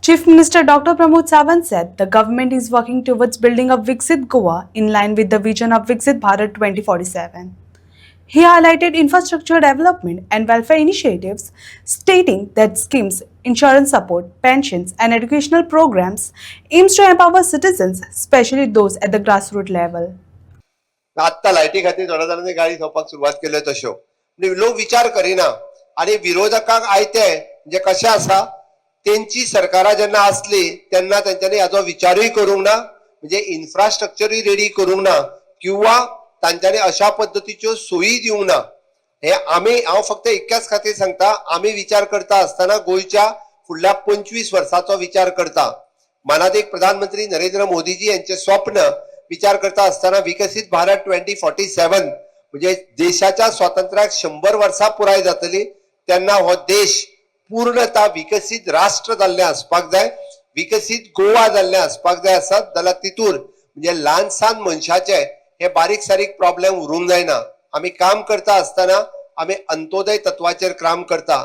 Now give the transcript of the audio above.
Chief Minister Dr. Pramod Sawant said the government is working towards building a Viksit Goa in line with the vision of Viksit Bharat 2047. He highlighted infrastructure development and welfare initiatives, stating that schemes, insurance support, pensions, and educational programs aims to empower citizens, especially those at the grassroots level. आता लायटी खातीर थोड्या जाणांनी गाडी घेवपाक सुरवात केल्यो तश्यो म्हणजे लोक विचार करिना आणि विरोधकांक आयते म्हणजे कशें आसा तेंची सरकारा जेन्ना आसली तेन्ना तेंच्यांनी हाचो विचारूय करूंक ना म्हणजे इन्फ्रास्ट्रक्चरूय रेडी करूंक ना किंवा तांच्यांनी अशा पद्दतीच्यो सोयी दिवंक ना हे आमी हांव फक्त इतक्याच खातीर सांगता आमी विचार करता आसतना गोंयच्या फुडल्या 25 वर्सांचो विचार करता माननीय प्रधानमंत्री नरेंद्र मोदीजी यांचे स्वप्न विचार करता असताना विकसित भारत 2047 म्हणजे देशाच्या स्वातंत्र्याक 100 वर्सां पुराय जातली तेन्ना हो देश पूर्णतः विकसित राष्ट्र जाल्लें आसपाक जाय विकसित गोवा जाल्लें आसपाक जाय आसत जाल्यार तितूर म्हणजे ल्हानसान मनशाचे हे बारीक सारीक प्रॉब्लेम उरूंक जायना आमी काम करता आसतना आमी अंत्योदय तत्वाचेर काम करता